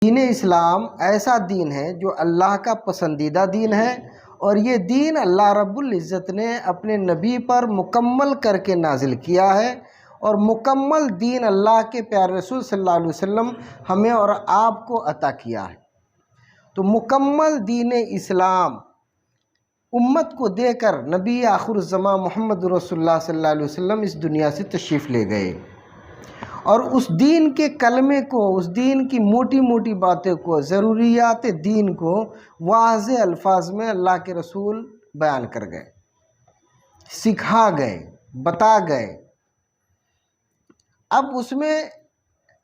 دین اسلام ایسا دین ہے جو اللہ کا پسندیدہ دین ہے، اور یہ دین اللہ رب العزت نے اپنے نبی پر مکمل کر کے نازل کیا ہے، اور مکمل دین اللہ کے پیارے رسول صلی اللہ علیہ وسلم ہمیں اور آپ کو عطا کیا ہے۔ تو مکمل دین اسلام امت کو دے کر نبی آخر الزمان محمد رسول اللہ صلی اللہ علیہ وسلم اس دنیا سے تشریف لے گئے، اور اس دین کے کلمے کو، اس دین کی موٹی موٹی باتیں کو، ضروریات دین کو واضح الفاظ میں اللہ کے رسول بیان کر گئے، سکھا گئے، بتا گئے۔ اب اس میں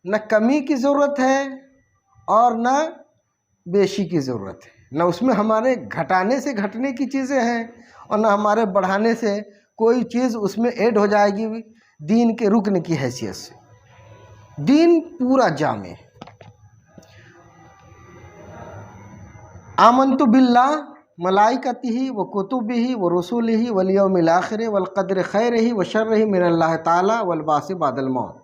نہ کمی کی ضرورت ہے اور نہ بیشی کی ضرورت ہے، نہ اس میں ہمارے گھٹانے سے گھٹنے کی چیزیں ہیں اور نہ ہمارے بڑھانے سے کوئی چیز اس میں ایڈ ہو جائے گی دین کے رکن کی حیثیت سے۔ دین پورا جامع ہے۔ آمنت باللہ ملائکتہ و کتبہ و رسولہ والیوم الآخر والقدر خیرہ و شرہ من اللہ تعالی والبعث بعد الموت۔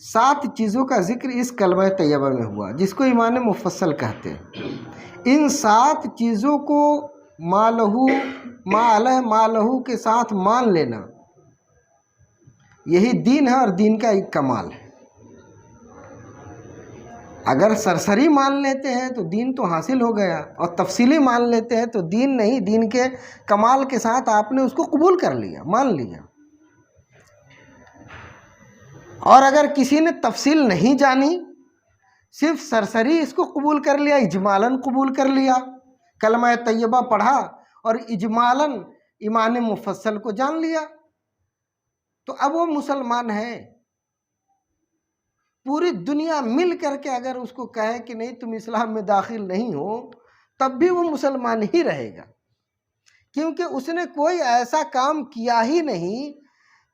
7 چیزوں کا ذکر اس کلمہ طیبہ میں ہوا، جس کو ایمان مفصل کہتے ہیں۔ ان 7 چیزوں کو ما لہو ما علیہ ما لہو کے ساتھ مان لینا، یہی دین ہے اور دین کا ایک کمال ہے۔ اگر سرسری مان لیتے ہیں تو دین تو حاصل ہو گیا، اور تفصیلی مان لیتے ہیں تو دین نہیں، دین کے کمال کے ساتھ آپ نے اس کو قبول کر لیا، مان لیا۔ اور اگر کسی نے تفصیل نہیں جانی، صرف سرسری اس کو قبول کر لیا، اجمالاً قبول کر لیا، کلمہ طیبہ پڑھا اور اجمالاً ایمان مفصل کو جان لیا، تو اب وہ مسلمان ہے۔ پوری دنیا مل کر کے اگر اس کو کہے کہ نہیں تم اسلام میں داخل نہیں ہو، تب بھی وہ مسلمان ہی رہے گا، کیونکہ اس نے کوئی ایسا کام کیا ہی نہیں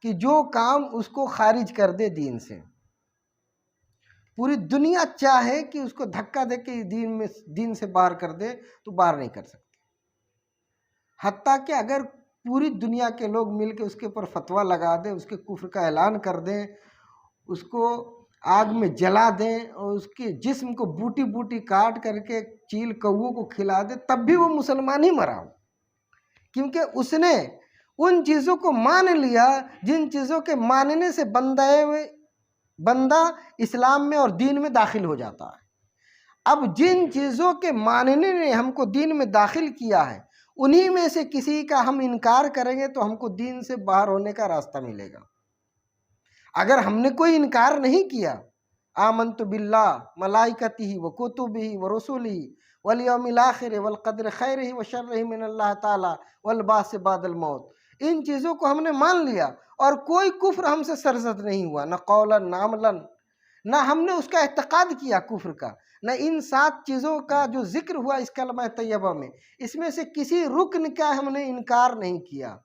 کہ جو کام اس کو خارج کر دے دین سے۔ پوری دنیا چاہے کہ اس کو دھکا دے کے دین سے باہر کر دے تو باہر نہیں کر سکتے، حتیٰ کہ اگر پوری دنیا کے لوگ مل کے اس کے اوپر فتویٰ لگا دیں، اس کے کفر کا اعلان کر دیں، اس کو آگ میں جلا دیں اور اس کے جسم کو بوٹی بوٹی کاٹ کر کے چیل کووں کو کھلا دے، تب بھی وہ مسلمان ہی مرا ہو، کیونکہ اس نے ان چیزوں کو مان لیا جن چیزوں کے ماننے سے بندہ اسلام میں اور دین میں داخل ہو جاتا ہے۔ اب جن چیزوں کے ماننے نے ہم کو دین میں داخل کیا ہے، انہی میں سے کسی کا ہم انکار کریں گے تو ہم کو دین سے باہر ہونے کا راستہ ملے گا۔ اگر ہم نے کوئی انکار نہیں کیا، آمنت باللہ ملائکتہ و کتبہ و رسولہ والیوم الآخر والقدر خیرہ و شرہ من اللہ تعالی والبعث بعد الموت، ان چیزوں کو ہم نے مان لیا اور کوئی کفر ہم سے سرزد نہیں ہوا، نہ قولاً نہ عملاً، نہ ہم نے اس کا اعتقاد کیا کفر کا، نہ ان 7 چیزوں کا جو ذکر ہوا اس کلمہ طیبہ میں، اس میں سے کسی رکن کا ہم نے انکار نہیں کیا،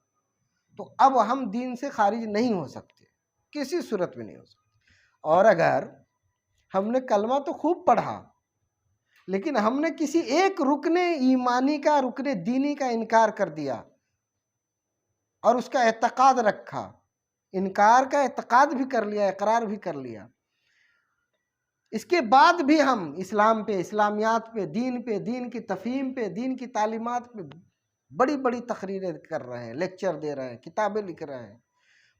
تو اب ہم دین سے خارج نہیں ہو سکتے، کسی صورت میں نہیں ہو سکتے۔ اور اگر ہم نے کلمہ تو خوب پڑھا لیکن ہم نے کسی ایک رکن ایمانی کا، رکن دینی کا انکار کر دیا اور اس کا اعتقاد رکھا، انکار کا اعتقاد بھی کر لیا، اقرار بھی کر لیا، اس کے بعد بھی ہم اسلام پہ، اسلامیات پہ، دین کی تفہیم پہ، دین کی تعلیمات پہ بڑی بڑی تقریریں کر رہے ہیں، لیکچر دے رہے ہیں، کتابیں لکھ رہے ہیں،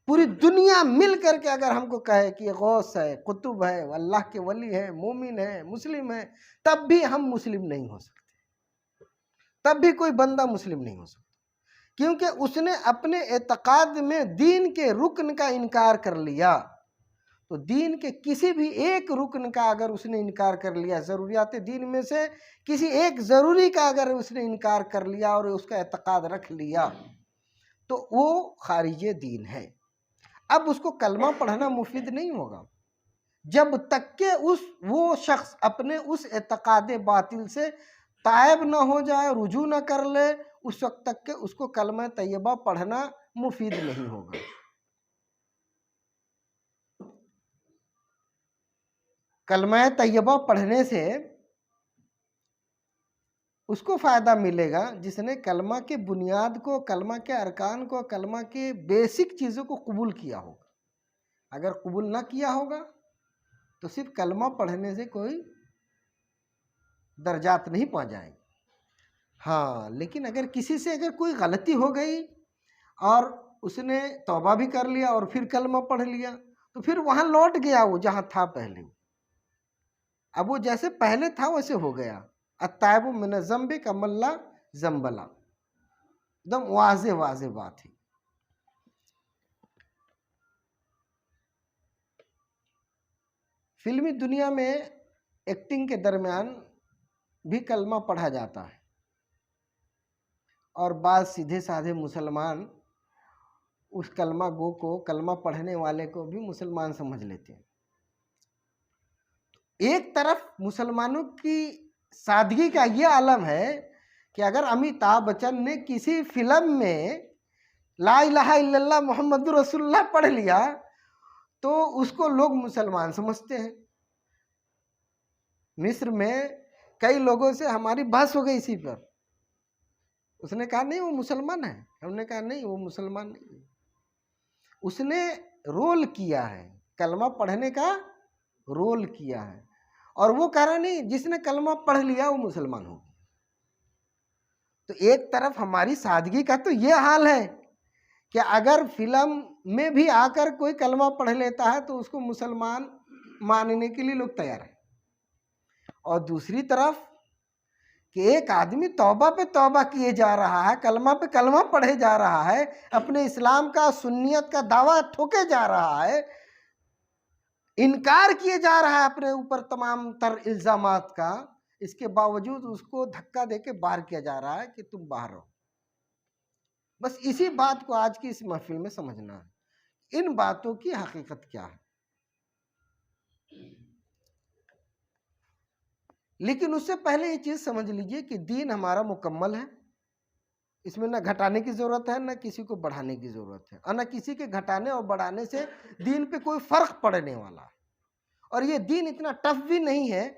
پوری دنیا مل کر کے اگر ہم کو کہے کہ یہ غوث ہے، قطب ہے، اللہ کے ولی ہے، مومن ہے، مسلم ہے، تب بھی ہم مسلم نہیں ہو سکتے، تب بھی کوئی بندہ مسلم نہیں ہو سکتا، کیونکہ اس نے اپنے اعتقاد میں دین کے رکن کا انکار کر لیا۔ تو دین کے کسی بھی ایک رکن کا اگر اس نے انکار کر لیا، ضروریات دین میں سے کسی ایک ضروری کا اگر اس نے انکار کر لیا اور اس کا اعتقاد رکھ لیا، تو وہ خارج دین ہے۔ اب اس کو کلمہ پڑھنا مفید نہیں ہوگا جب تک کہ وہ شخص اپنے اس اعتقاد باطل سے تائب نہ ہو جائے، رجوع نہ کر لے، اس وقت تک کہ اس کو کلمہ طیبہ پڑھنا مفید نہیں ہوگا۔ کلمہ طیبہ پڑھنے سے اس کو فائدہ ملے گا جس نے کلمہ کے بنیاد کو، کلمہ کے ارکان کو، کلمہ کے بیسک چیزوں کو قبول کیا ہوگا۔ اگر قبول نہ کیا ہوگا تو صرف کلمہ پڑھنے سے کوئی درجات نہیں پا جائیں گے۔ ہاں لیکن اگر کسی سے اگر کوئی غلطی ہو گئی اور اس نے توبہ بھی کر لیا اور پھر کلمہ پڑھ لیا تو پھر وہاں لوٹ گیا وہ جہاں تھا پہلے، اب وہ جیسے پہلے تھا ویسے ہو گیا۔ التائب من الذنب کمن لا ذنب لہ، ایک دم واضح واضح بات ہے۔ فلمی دنیا میں ایکٹنگ کے درمیان بھی کلمہ پڑھا جاتا ہے، اور بعض سیدھے سادھے مسلمان اس کلمہ گو کو، کلمہ پڑھنے والے کو بھی مسلمان سمجھ لیتے ہیں۔ ایک طرف مسلمانوں کی سادگی کا یہ عالم ہے کہ اگر امیتابھ بچن نے کسی فلم میں لا الہ الا اللہ محمد رسول اللہ پڑھ لیا تو اس کو لوگ مسلمان سمجھتے ہیں۔ مصر میں کئی لوگوں سے ہماری بحث ہو گئی اسی پر، اس نے کہا نہیں وہ مسلمان ہے، ہم نے کہا نہیں وہ مسلمان نہیں ہے، اس نے رول کیا ہے، کلمہ پڑھنے کا رول کیا ہے، اور وہ کہہ رہا نہیں جس نے کلمہ پڑھ لیا وہ مسلمان ہو۔ تو ایک طرف ہماری سادگی کا تو یہ حال ہے کہ اگر فلم میں بھی آ کر کوئی کلمہ پڑھ لیتا ہے تو اس کو مسلمان ماننے کے لیے لوگ تیار ہیں، اور دوسری طرف کہ ایک آدمی توبہ پہ توبہ کیے جا رہا ہے، کلمہ پہ کلمہ پڑھے جا رہا ہے، اپنے اسلام کا سنیت کا دعویٰ ٹھوکے جا رہا ہے، انکار کیے جا رہا ہے اپنے اوپر تمام تر الزامات کا، اس کے باوجود اس کو دھکا دے کے باہر کیا جا رہا ہے کہ تم باہر رہو۔ بس اسی بات کو آج کی اس محفل میں سمجھنا ہے، ان باتوں کی حقیقت کیا ہے۔ لیکن اس سے پہلے یہ چیز سمجھ لیجئے کہ دین ہمارا مکمل ہے، اس میں نہ گھٹانے کی ضرورت ہے نہ کسی کو بڑھانے کی ضرورت ہے، اور نہ کسی کے گھٹانے اور بڑھانے سے دین پہ کوئی فرق پڑنے والا ہے۔ اور یہ دین اتنا ٹف بھی نہیں ہے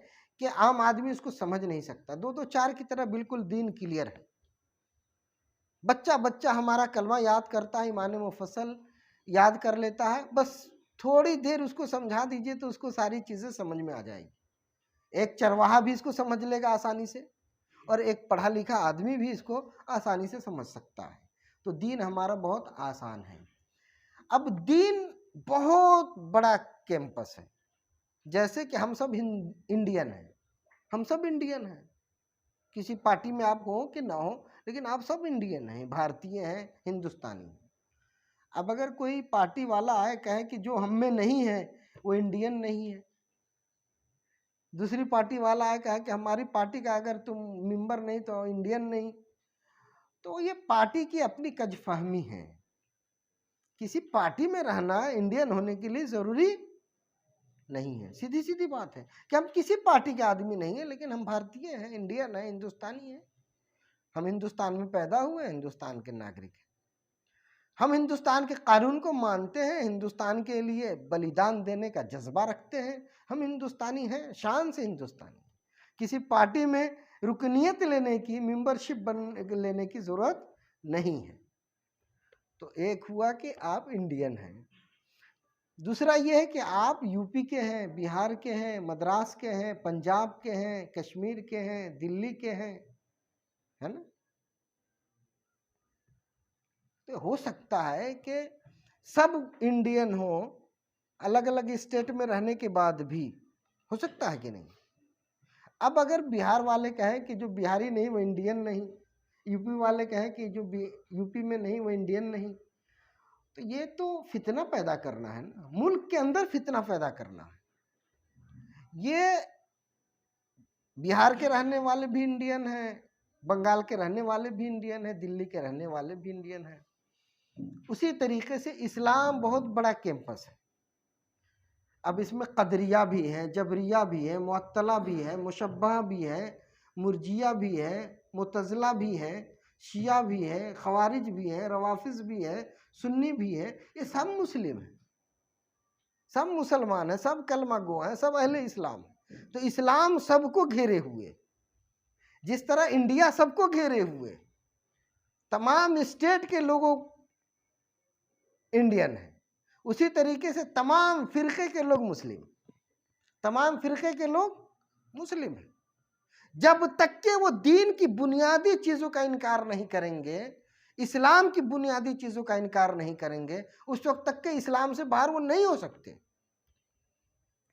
کہ عام آدمی اس کو سمجھ نہیں سکتا، دو دو چار کی طرح بالکل دین کلیئر ہے۔ بچہ بچہ ہمارا کلمہ یاد کرتا ہے، ایمان مفصل یاد کر لیتا ہے، بس تھوڑی دیر اس کو سمجھا دیجئے تو اس کو ساری چیزیں سمجھ میں آ جائیں گی۔ ایک چرواہا بھی اس کو سمجھ لے گا آسانی سے، اور ایک پڑھا لکھا آدمی بھی اس کو آسانی سے سمجھ سکتا ہے۔ تو دین ہمارا بہت آسان ہے۔ اب دین بہت بڑا کیمپس ہے، جیسے کہ ہم سب انڈین ہیں، ہم سب انڈین ہیں، کسی پارٹی میں آپ ہو کہ نہ ہو لیکن آپ سب انڈین ہیں، بھارتیہ ہیں، ہندوستانی ہیں۔ اب اگر کوئی پارٹی والا آئے کہے کہ جو ہم میں نہیں ہے وہ انڈین نہیں ہے، دوسری پارٹی والا آئے کہے کہ ہماری پارٹی کا اگر تم ممبر نہیں تو انڈین نہیں، تو یہ پارٹی کی اپنی کج فہمی ہے۔ کسی پارٹی میں رہنا انڈین ہونے کے لیے ضروری نہیں ہے، سیدھی سیدھی بات ہے کہ ہم کسی پارٹی کے آدمی نہیں ہیں لیکن ہم بھارتیہ ہیں، انڈین ہیں، ہندوستانی ہیں، ہم ہندوستان میں پیدا ہوئے ہیں، ہندوستان کے ناگرک ہیں، ہم ہندوستان کے قانون کو مانتے ہیں، ہندوستان کے لیے بلیدان دینے کا جذبہ رکھتے ہیں، ہم ہندوستانی ہیں، شان سے ہندوستانی۔ کسی پارٹی میں رکنیت لینے کی، ممبرشپ لینے کی ضرورت نہیں ہے۔ تو ایک ہوا کہ آپ انڈین ہیں، دوسرا یہ ہے کہ آپ یو پی کے ہیں، بہار کے ہیں، مدراس کے ہیں، پنجاب کے ہیں، کشمیر کے ہیں، دلی کے ہیں، ہے نا؟ تو ہو سکتا ہے کہ سب انڈین ہوں، الگ الگ اسٹیٹ میں رہنے کے بعد بھی، ہو سکتا ہے کہ نہیں؟ اب اگر بہار والے کہیں کہ جو بہاری نہیں وہ انڈین نہیں، یو پی والے کہیں کہ جو یو پی میں نہیں وہ انڈین نہیں، تو یہ تو فتنہ پیدا کرنا ہے نا، ملک کے اندر فتنہ پیدا کرنا ہے۔ یہ بہار کے رہنے والے بھی انڈین ہیں، بنگال کے رہنے والے بھی انڈین ہیں، دلی کے رہنے والے بھی انڈین ہیں۔ اسی طریقے سے اسلام بہت بڑا کیمپس ہے۔ اب اس میں قدریہ بھی ہیں، جبریہ بھی ہیں، معطلہ بھی ہیں، مشبہ بھی ہیں، مرجیہ بھی ہیں، معتزلہ بھی ہیں، شیعہ بھی ہیں، خوارج بھی ہیں، روافظ بھی ہیں، سنی بھی ہیں، یہ سب مسلم ہیں، سب مسلمان ہیں، سب کلمہ گو ہیں، سب اہل اسلام ہیں۔ تو اسلام سب کو گھیرے ہوئے، جس طرح انڈیا سب کو گھیرے ہوئے، تمام اسٹیٹ کے لوگوں انڈین ہیں، اسی طریقے سے تمام فرقے کے لوگ مسلم، تمام فرقے کے لوگ مسلم ہیں۔ جب تک کہ وہ دین کی بنیادی چیزوں کا انکار نہیں کریں گے، اسلام کی بنیادی چیزوں کا انکار نہیں کریں گے، اس وقت تک کہ اسلام سے باہر وہ نہیں ہو سکتے۔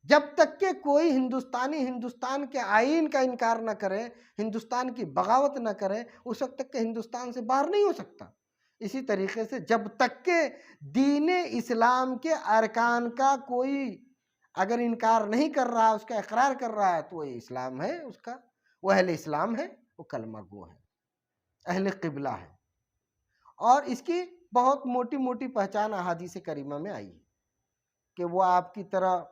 جب تک کہ کوئی ہندوستانی ہندوستان کے آئین کا انکار نہ کرے، ہندوستان کی بغاوت نہ کرے، اس وقت تک کہ ہندوستان سے باہر نہیں ہو سکتا۔ اسی طریقے سے جب تک کہ دین اسلام کے ارکان کا کوئی اگر انکار نہیں کر رہا، اس کا اقرار کر رہا ہے، تو وہ اسلام ہے، اس کا وہ اہل اسلام ہے، وہ کلمہ گو ہے، اہل قبلہ ہے۔ اور اس کی بہت موٹی موٹی پہچان احادیث کریمہ میں آئی ہے کہ وہ آپ کی طرح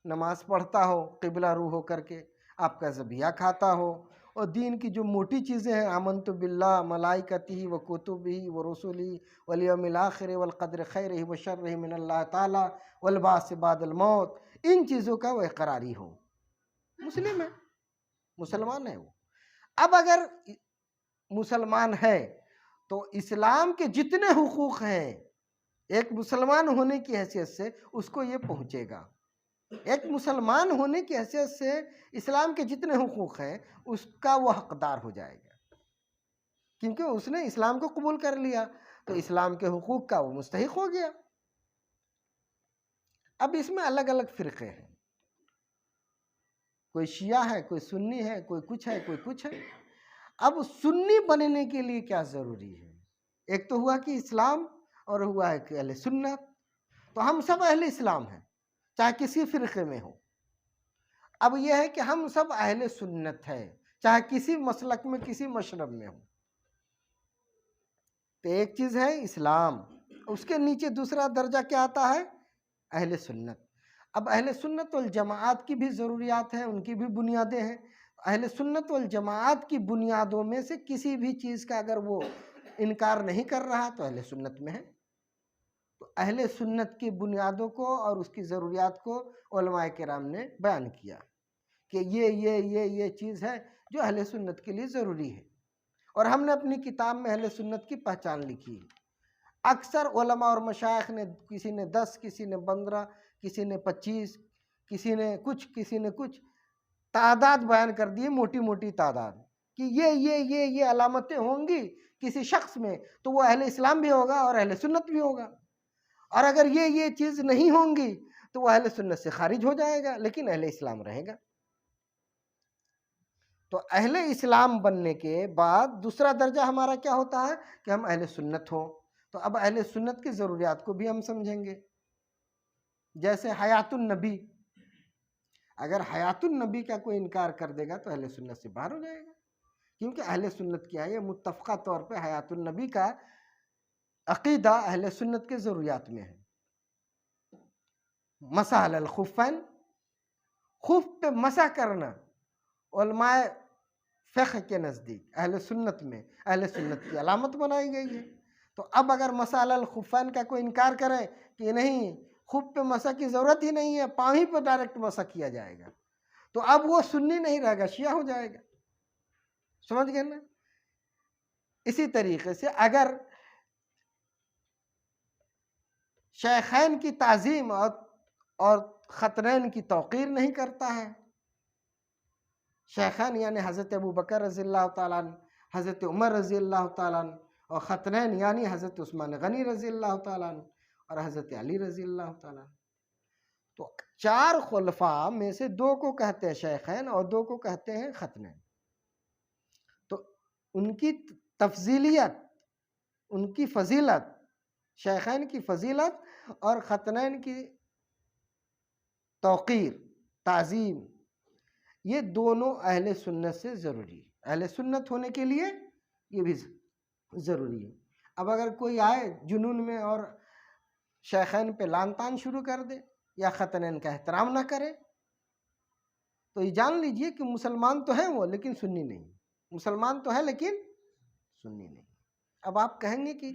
نماز پڑھتا ہو قبلہ رو ہو کر کے، آپ کا ذبیحہ کھاتا ہو، اور دین کی جو موٹی چیزیں ہیں آمنت باللہ ملائکتہ و کتبہ و رسلہ والیوم الآخر والقدر خیرہ و شرہ من اللہ تعالی والبعث بعد الموت، ان چیزوں کا وہ اقراری ہو، مسلم ہے، مسلمان ہے وہ۔ اب اگر مسلمان ہے تو اسلام کے جتنے حقوق ہیں ایک مسلمان ہونے کی حیثیت سے اس کو یہ پہنچے گا۔ ایک مسلمان ہونے کی حیثیت سے اسلام کے جتنے حقوق ہیں اس کا وہ حقدار ہو جائے گا، کیونکہ اس نے اسلام کو قبول کر لیا تو اسلام کے حقوق کا وہ مستحق ہو گیا۔ اب اس میں الگ الگ فرقے ہیں، کوئی شیعہ ہے، کوئی سنی ہے، کوئی کچھ ہے، کوئی کچھ ہے۔ اب سنی بننے کے لیے کیا ضروری ہے؟ ایک تو ہوا کہ اسلام، اور ہوا ہے کہ اہل سنت۔ تو ہم سب اہل اسلام ہیں چاہے کسی فرقے میں ہو۔ اب یہ ہے کہ ہم سب اہل سنت ہیں چاہے کسی مسلک میں کسی مشرب میں ہو۔ تو ایک چیز ہے اسلام، اس کے نیچے دوسرا درجہ کیا آتا ہے؟ اہل سنت۔ اب اہل سنت والجماعت کی بھی ضروریات ہیں، ان کی بھی بنیادیں ہیں۔ اہل سنت والجماعت کی بنیادوں میں سے کسی بھی چیز کا اگر وہ انکار نہیں کر رہا تو اہل سنت میں ہے۔ تو اہل سنت کی بنیادوں کو اور اس کی ضروریات کو علماء کرام نے بیان کیا کہ یہ چیز ہے جو اہل سنت کے لیے ضروری ہے، اور ہم نے اپنی کتاب میں اہل سنت کی پہچان لکھی ہے۔ اکثر علماء اور مشائخ نے، کسی نے 10، کسی نے 15، کسی نے 25، کسی نے کچھ تعداد بیان کر دی، موٹی موٹی تعداد، کہ یہ علامتیں ہوں گی کسی شخص میں تو وہ اہل اسلام بھی ہوگا اور اہل سنت بھی ہوگا، اور اگر یہ چیز نہیں ہوں گی تو وہ اہل سنت سے خارج ہو جائے گا لیکن اہل اسلام رہے گا۔ تو اہل اسلام بننے کے بعد دوسرا درجہ ہمارا کیا ہوتا ہے کہ ہم اہل سنت ہوں۔ تو اب اہل سنت کی ضروریات کو بھی ہم سمجھیں گے، جیسے حیات النبی، اگر حیات النبی کا کوئی انکار کر دے گا تو اہل سنت سے باہر ہو جائے گا، کیونکہ اہل سنت کیا ہے، یہ متفقہ طور پہ حیات النبی کا عقیدہ اہل سنت کے ضروریات میں ہے۔ مسح علی الخفین، خف پہ مسح کرنا علماء فقہ کے نزدیک اہل سنت میں اہل سنت کی علامت بنائی گئی ہے۔ تو اب اگر مسح علی الخفین کا کوئی انکار کرے کہ نہیں خف پہ مسح کی ضرورت ہی نہیں ہے، پاؤں ہی پہ ڈائریکٹ مسح کیا جائے گا، تو اب وہ سنی نہیں رہے گا، شیعہ ہو جائے گا۔ سمجھ گئے نا؟ اسی طریقے سے اگر شیخین کی تعظیم اور ختنین کی توقیر نہیں کرتا ہے، شیخین یعنی حضرت ابوبکر رضی اللہ تعالیٰ عنہ، حضرت عمر رضی اللہ تعالیٰ عنہ، اور ختنین یعنی حضرت عثمان غنی رضی اللہ تعالیٰ عنہ اور حضرت علی رضی اللہ تعالیٰ عنہ، تو 4 خلفاء میں سے 2 کو کہتے ہیں شیخین اور 2 کو کہتے ہیں ختنین۔ تو ان کی تفضیلیت، ان کی فضیلت، شیخین کی فضیلت اور ختنین کی توقیر، تعظیم، یہ دونوں اہل سنت سے ضروری ہے، اہل سنت ہونے کے لیے یہ بھی ضروری ہے۔ اب اگر کوئی آئے جنون میں اور شیخین پہ لعن طعن شروع کر دے یا ختنین کا احترام نہ کرے تو یہ جان لیجئے کہ مسلمان تو ہیں وہ لیکن سنی نہیں، مسلمان تو ہے لیکن سنی نہیں۔ اب آپ کہیں گے کہ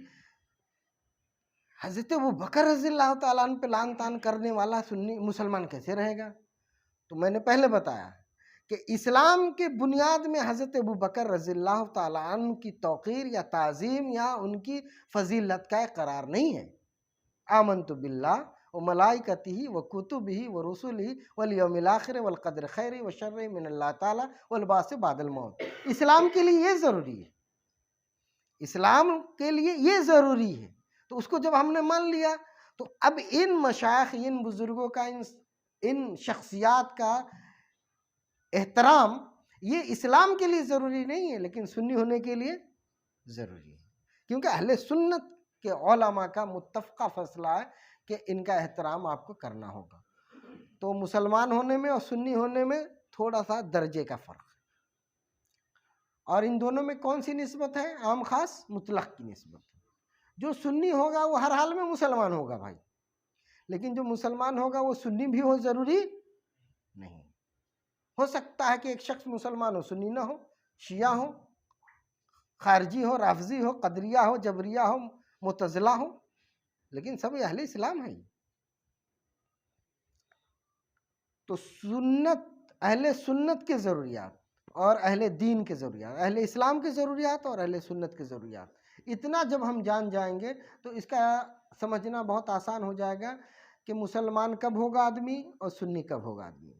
حضرت ابوبکر رضی اللہ تعالیٰ عنہ پہ لعن طعن کرنے والا سنی مسلمان کیسے رہے گا؟ تو میں نے پہلے بتایا کہ اسلام کے بنیاد میں حضرت ابوبکر رضی اللہ تعالیٰ عنہ کی توقیر یا تعظیم یا ان کی فضیلت کا اقرار نہیں ہے۔ آمنت باللہ و ملائکتہ و کتبہ و رسلہ والیوم الآخر والقدر خیر و شر من اللہ تعالیٰ والبعث بعد الموت۔ اسلام کے لیے یہ ضروری ہے، اسلام کے لیے یہ ضروری ہے۔ تو اس کو جب ہم نے مان لیا تو اب ان مشائخ، ان بزرگوں کا، ان شخصیات کا احترام یہ اسلام کے لیے ضروری نہیں ہے لیکن سنی ہونے کے لیے ضروری ہے، کیونکہ اہل سنت کے علماء کا متفقہ فیصلہ ہے کہ ان کا احترام آپ کو کرنا ہوگا۔ تو مسلمان ہونے میں اور سنی ہونے میں تھوڑا سا درجے کا فرق ہے، اور ان دونوں میں کون سی نسبت ہے؟ عام خاص مطلق کی نسبت ہے۔ جو سنی ہوگا وہ ہر حال میں مسلمان ہوگا بھائی، لیکن جو مسلمان ہوگا وہ سنی بھی ہو ضروری نہیں۔ ہو سکتا ہے کہ ایک شخص مسلمان ہو، سنی نہ ہو، شیعہ ہو، خارجی ہو، رافضی ہو، قدریہ ہو، جبریہ ہو، معتزلہ ہو، لیکن سب اہل اسلام ہیں۔ تو سنت، اہل سنت کے ضروریات اور اہل دین کے ضروریات، اہل اسلام کے ضروریات اور اہل سنت کے ضروریات، اتنا جب ہم جان جائیں گے تو اس کا سمجھنا بہت آسان ہو جائے گا کہ مسلمان کب ہوگا آدمی اور سنی کب ہوگا آدمی۔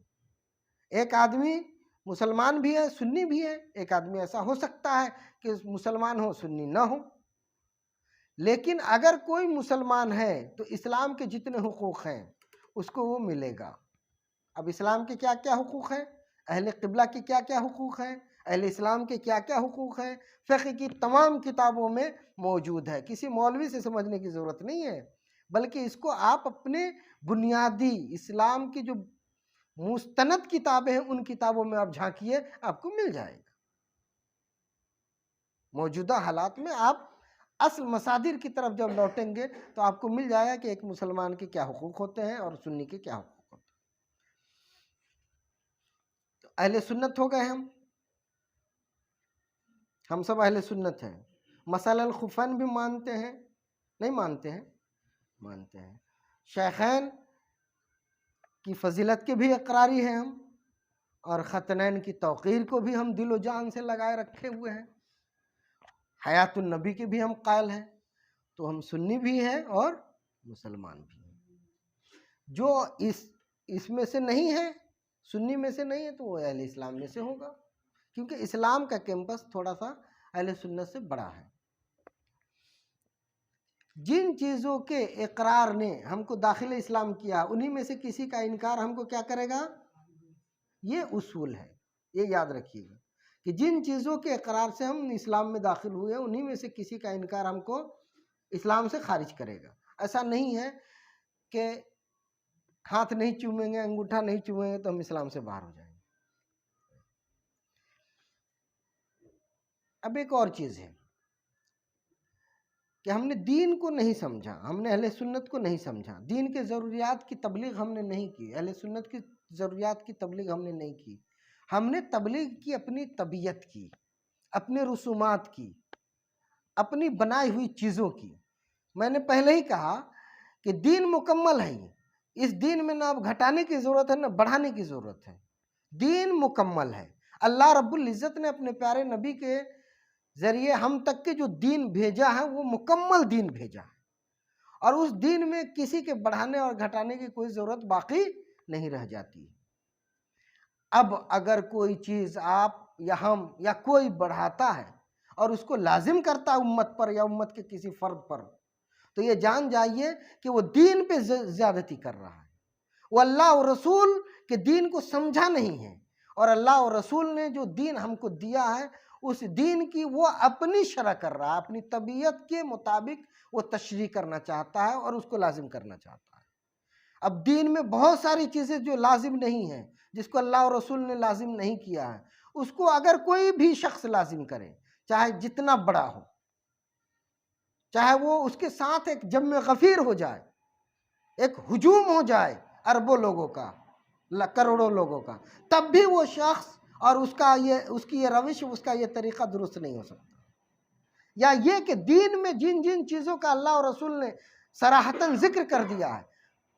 ایک آدمی مسلمان بھی ہے، سنی بھی ہے، ایک آدمی ایسا ہو سکتا ہے کہ مسلمان ہو سنی نہ ہو، لیکن اگر کوئی مسلمان ہے تو اسلام کے جتنے حقوق ہیں اس کو وہ ملے گا۔ اب اسلام کے کیا کیا حقوق ہیں، اہل قبلہ کے کیا کیا حقوق ہیں، اہل اسلام کے کیا کیا حقوق ہیں، فقہ کی تمام کتابوں میں موجود ہے۔ کسی مولوی سے سمجھنے کی ضرورت نہیں ہے، بلکہ اس کو آپ اپنے بنیادی اسلام کی جو مستند کتابیں ہیں ان کتابوں میں آپ جھانکیے، آپ کو مل جائے گا۔ موجودہ حالات میں آپ اصل مصادر کی طرف جب لوٹیں گے تو آپ کو مل جائے گا کہ ایک مسلمان کے کیا حقوق ہوتے ہیں اور سنی کے کیا حقوق ہوتے ہیں۔ تو اہل سنت ہو گئے ہم سب اہل سنت ہیں۔ مسئلہ الخفین بھی مانتے ہیں، نہیں مانتے ہیں؟ مانتے ہیں۔ شیخین کی فضیلت کے بھی اقراری ہیں ہم، اور ختنین کی توقیر کو بھی ہم دل و جان سے لگائے رکھے ہوئے ہیں، حیات النبی کے بھی ہم قائل ہیں۔ تو ہم سنی بھی ہیں اور مسلمان بھی ہیں۔ جو اس میں سے نہیں ہے، سنی میں سے نہیں ہے، تو وہ اہل اسلام میں سے ہوگا، کیونکہ اسلام کا کیمپس تھوڑا سا اہل سنت سے بڑا ہے۔ جن چیزوں کے اقرار نے ہم کو داخل اسلام کیا، انہی میں سے کسی کا انکار ہم کو کیا کرے گا؟ یہ اصول ہے، یہ یاد رکھیے گا کہ جن چیزوں کے اقرار سے ہم اسلام میں داخل ہوئے انہی میں سے کسی کا انکار ہم کو اسلام سے خارج کرے گا۔ ایسا نہیں ہے کہ ہاتھ نہیں چومیں گے، انگوٹھا نہیں چومیں گے تو ہم اسلام سے باہر ہو جائیں گے۔ اب ایک اور چیز ہے کہ ہم نے دین کو نہیں سمجھا، ہم نے اہل سنت کو نہیں سمجھا، دین کے ضروریات کی تبلیغ ہم نے نہیں کی، اہل سنت کی ضروریات کی تبلیغ ہم نے نہیں کی۔ ہم نے تبلیغ کی اپنی طبیعت کی، اپنے رسومات کی، اپنی بنائی ہوئی چیزوں کی۔ میں نے پہلے ہی کہا کہ دین مکمل ہے، اس دین میں نہ اب گھٹانے کی ضرورت ہے نہ بڑھانے کی ضرورت ہے، دین مکمل ہے۔ اللہ رب العزت نے اپنے پیارے نبی کے ذریعے ہم تک کے جو دین بھیجا ہے وہ مکمل دین بھیجا ہے، اور اس دین میں کسی کے بڑھانے اور گھٹانے کی کوئی ضرورت باقی نہیں رہ جاتی۔ اب اگر کوئی چیز آپ یا ہم یا کوئی بڑھاتا ہے اور اس کو لازم کرتا ہے امت پر یا امت کے کسی فرد پر، تو یہ جان جائیے کہ وہ دین پہ زیادتی کر رہا ہے، وہ اللہ اور رسول کے دین کو سمجھا نہیں ہے، اور اللہ اور رسول نے جو دین ہم کو دیا ہے اس دین کی وہ اپنی شرح کر رہا ہے، اپنی طبیعت کے مطابق وہ تشریح کرنا چاہتا ہے اور اس کو لازم کرنا چاہتا ہے۔ اب دین میں بہت ساری چیزیں جو لازم نہیں ہیں، جس کو اللہ اور رسول نے لازم نہیں کیا ہے، اس کو اگر کوئی بھی شخص لازم کرے، چاہے جتنا بڑا ہو، چاہے وہ اس کے ساتھ ایک جم غفیر ہو جائے، ایک ہجوم ہو جائے اربوں لوگوں کا، کروڑوں لوگوں کا، تب بھی وہ شخص اور اس کی یہ روش، اس کا یہ طریقہ درست نہیں ہو سکتا۔ یا یہ کہ دین میں جن جن چیزوں کا اللہ اور رسول نے صراحتاً ذکر کر دیا ہے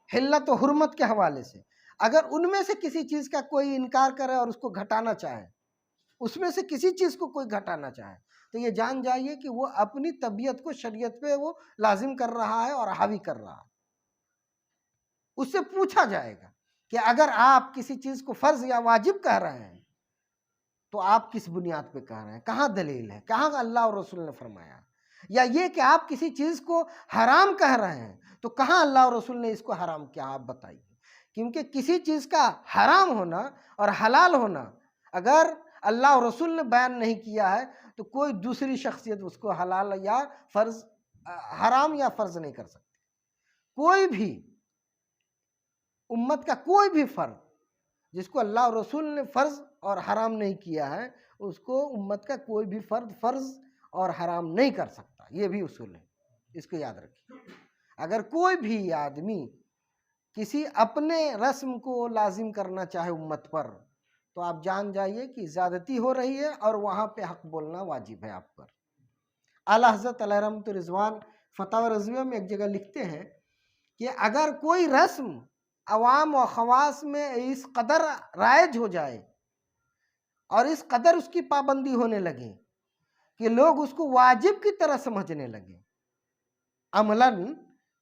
حلت و حرمت کے حوالے سے، اگر ان میں سے کسی چیز کا کوئی انکار کرے اور اس کو گھٹانا چاہے، اس میں سے کسی چیز کو کوئی گھٹانا چاہے، تو یہ جان جائیے کہ وہ اپنی طبیعت کو شریعت پہ وہ لازم کر رہا ہے اور حاوی کر رہا ہے۔ اس سے پوچھا جائے گا کہ اگر آپ کسی چیز کو فرض یا واجب کہہ رہے ہیں تو آپ کس بنیاد پہ کہہ رہے ہیں، کہاں دلیل ہے، کہاں اللہ اور رسول نے فرمایا؟ یا یہ کہ آپ کسی چیز کو حرام کہہ رہے ہیں تو کہاں اللہ اور رسول نے اس کو حرام کیا، آپ بتائیے۔ کیونکہ کسی چیز کا حرام ہونا اور حلال ہونا اگر اللہ اور رسول نے بیان نہیں کیا ہے تو کوئی دوسری شخصیت اس کو حلال یا فرض، حرام یا فرض نہیں کر سکتی۔ کوئی بھی امت کا کوئی بھی فرد جس کو اللہ اور رسول نے فرض اور حرام نہیں کیا ہے، اس کو امت کا کوئی بھی فرد فرض اور حرام نہیں کر سکتا۔ یہ بھی اصول ہے، اس کو یاد رکھیے۔ اگر کوئی بھی آدمی کسی اپنے رسم کو لازم کرنا چاہے امت پر تو آپ جان جائیے کہ زیادتی ہو رہی ہے اور وہاں پہ حق بولنا واجب ہے آپ پر۔ اعلیٰ حضرت علیہ رحمۃ رضوان فتاوی رضویہ میں ایک جگہ لکھتے ہیں کہ اگر کوئی رسم عوام و خواص میں اس قدر رائج ہو جائے اور اس قدر اس کی پابندی ہونے لگے کہ لوگ اس کو واجب کی طرح سمجھنے لگے، عملاً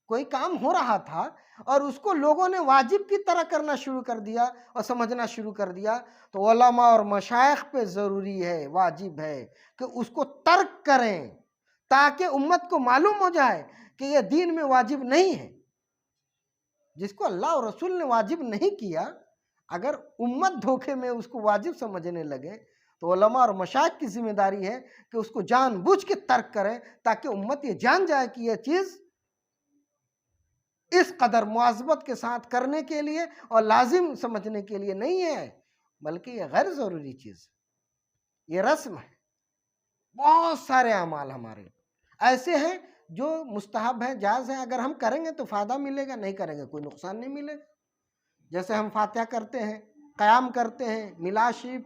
کوئی کام ہو رہا تھا اور اس کو لوگوں نے واجب کی طرح کرنا شروع کر دیا اور سمجھنا شروع کر دیا، تو علماء اور مشائخ پہ ضروری ہے، واجب ہے کہ اس کو ترک کریں تاکہ امت کو معلوم ہو جائے کہ یہ دین میں واجب نہیں ہے۔ جس کو اللہ اور رسول نے واجب نہیں کیا، اگر امت دھوکے میں اس کو واجب سمجھنے لگے تو علماء اور مشائخ کی ذمہ داری ہے کہ اس کو جان بوجھ کے ترک کریں تاکہ امت یہ جان جائے کہ یہ چیز اس قدر مواظبت کے ساتھ کرنے کے لیے اور لازم سمجھنے کے لیے نہیں ہے، بلکہ یہ غیر ضروری چیز، یہ رسم ہے۔ بہت سارے اعمال ہمارے ایسے ہیں جو مستحب ہیں، جائز ہیں، اگر ہم کریں گے تو فائدہ ملے گا، نہیں کریں گے کوئی نقصان نہیں ملے گا۔ جیسے ہم فاتحہ کرتے ہیں، قیام کرتے ہیں، میلاد شریف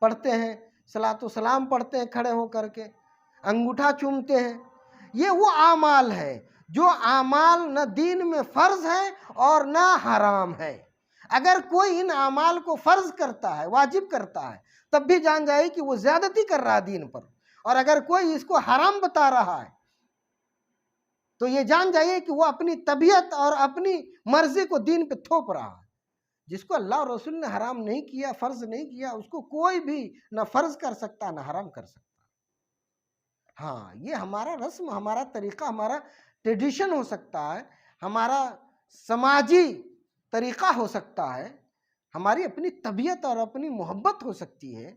پڑھتے ہیں، صلاۃ و سلام پڑھتے ہیں کھڑے ہو کر کے، انگوٹھا چومتے ہیں، یہ وہ اعمال ہے جو اعمال نہ دین میں فرض ہے اور نہ حرام ہے۔ اگر کوئی ان اعمال کو فرض کرتا ہے، واجب کرتا ہے، تب بھی جان جائے کہ وہ زیادتی کر رہا ہے دین پر، اور اگر کوئی اس کو حرام بتا رہا ہے تو یہ جان جائیے کہ وہ اپنی طبیعت اور اپنی مرضی کو دین پہ تھوپ رہا ہے۔ جس کو اللہ اور رسول نے حرام نہیں کیا، فرض نہیں کیا، اس کو کوئی بھی نہ فرض کر سکتا نہ حرام کر سکتا۔ ہاں، یہ ہمارا رسم، ہمارا طریقہ، ہمارا ٹریڈیشن ہو سکتا ہے، ہمارا سماجی طریقہ ہو سکتا ہے، ہماری اپنی طبیعت اور اپنی محبت ہو سکتی ہے۔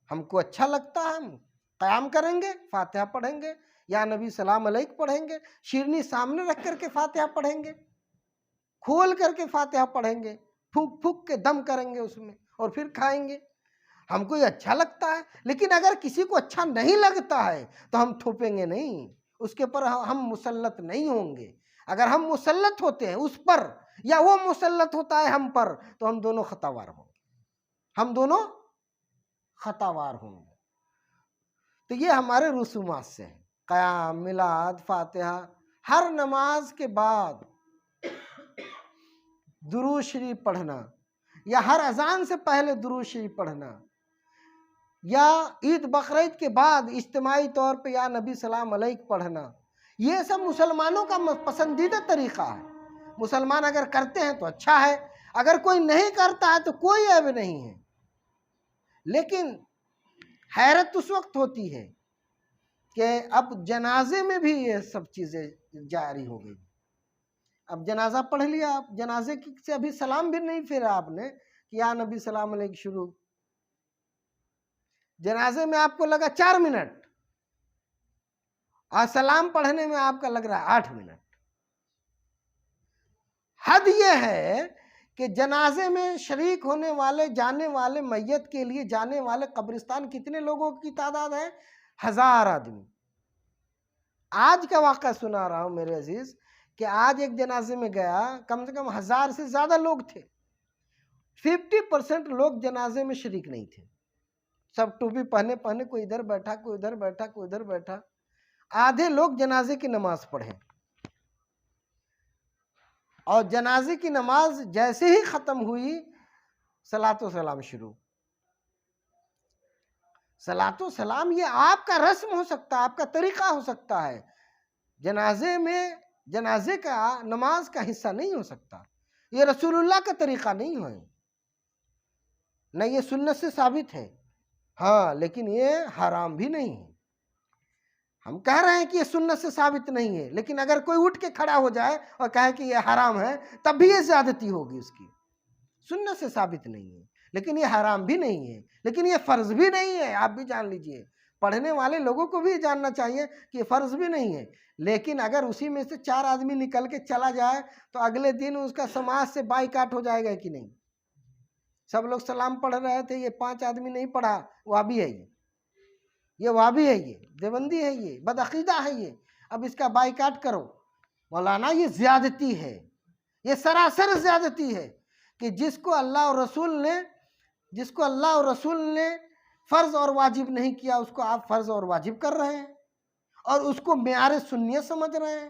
ہم کو اچھا لگتا ہے، ہم قیام کریں گے، فاتحہ پڑھیں گے، یا نبی سلام علیک پڑھیں گے، شیرنی سامنے رکھ کر کے فاتحہ پڑھیں گے، کھول کر کے فاتحہ پڑھیں گے، پھونک پھونک کے دم کریں گے اس میں اور پھر کھائیں گے۔ ہم کو یہ اچھا لگتا ہے، لیکن اگر کسی کو اچھا نہیں لگتا ہے تو ہم تھوپیں گے نہیں، اس کے پر ہم مسلط نہیں ہوں گے۔ اگر ہم مسلط ہوتے ہیں اس پر یا وہ مسلط ہوتا ہے ہم پر تو ہم دونوں خطاوار ہوں گے، ہم دونوں خطاوار ہوں گے۔ تو یہ ہمارے رسومات سے ہیں، قیام، میلاد، فاتحہ، ہر نماز کے بعد درود شریف پڑھنا، یا ہر اذان سے پہلے درود شریف پڑھنا، یا عید بقرعید کے بعد اجتماعی طور پہ یا نبی سلام علیک پڑھنا، یہ سب مسلمانوں کا پسندیدہ طریقہ ہے۔ مسلمان اگر کرتے ہیں تو اچھا ہے، اگر کوئی نہیں کرتا ہے تو کوئی عیب نہیں ہے۔ لیکن حیرت اس وقت ہوتی ہے کہ اب جنازے میں بھی یہ سب چیزیں جاری ہو گئی۔ اب جنازہ پڑھ لیا، آپ جنازے سے ابھی سلام بھی نہیں پھیرا آپ نے کہ یا نبی سلام علیک شروع، جنازے میں آپ کو لگا 4 منٹ اور سلام پڑھنے میں آپ کا لگ رہا ہے 8 منٹ۔ حد یہ ہے کہ جنازے میں شریک ہونے والے، جانے والے، میت کے لیے جانے والے قبرستان کتنے لوگوں کی تعداد ہے؟ 1000 آدمی۔ آج کا واقعہ سنا رہا ہوں میرے عزیز کہ آج ایک جنازے میں گیا، کم سے کم 1000 سے زیادہ لوگ تھے، 50% لوگ جنازے میں شریک نہیں تھے۔ سب ٹوپی پہنے کوئی ادھر بیٹھا، کوئی ادھر بیٹھا، کوئی ادھر بیٹھا۔ آدھے لوگ جنازے کی نماز پڑھے اور جنازے کی نماز جیسے ہی ختم ہوئی صلاۃ و سلام شروع۔ صلاۃ و سلام یہ آپ کا رسم ہو سکتا ہے، آپ کا طریقہ ہو سکتا ہے، جنازے میں جنازے کا نماز کا حصہ نہیں ہو سکتا۔ یہ رسول اللہ کا طریقہ نہیں ہے، نہ یہ سنت سے ثابت ہے، ہاں لیکن یہ حرام بھی نہیں ہے۔ ہم کہہ رہے ہیں کہ یہ سنت سے ثابت نہیں ہے، لیکن اگر کوئی اٹھ کے کھڑا ہو جائے اور کہے کہ یہ حرام ہے، تب بھی یہ زیادتی ہوگی اس کی۔ سنت سے ثابت نہیں ہے، لیکن یہ حرام بھی نہیں ہے، لیکن یہ فرض بھی نہیں ہے، آپ بھی جان لیجئے، پڑھنے والے لوگوں کو بھی جاننا چاہیے کہ یہ فرض بھی نہیں ہے۔ لیکن اگر اسی میں سے 4 آدمی نکل کے چلا جائے تو اگلے دن اس کا سماج سے بائیکاٹ ہو جائے گا کہ نہیں؟ سب لوگ سلام پڑھ رہے تھے، یہ 5 آدمی نہیں پڑھا، وہابی ہے، یہ وہابی ہے، یہ دیوبندی ہے، یہ بدعقیدہ ہے، یہ اب اس کا بائیکاٹ کرو۔ مولانا یہ زیادتی ہے، یہ سراسر زیادتی ہے کہ جس کو اللہ اور رسول نے فرض اور واجب نہیں کیا، اس کو آپ فرض اور واجب کر رہے ہیں اور اس کو معیار سنیت سمجھ رہے ہیں۔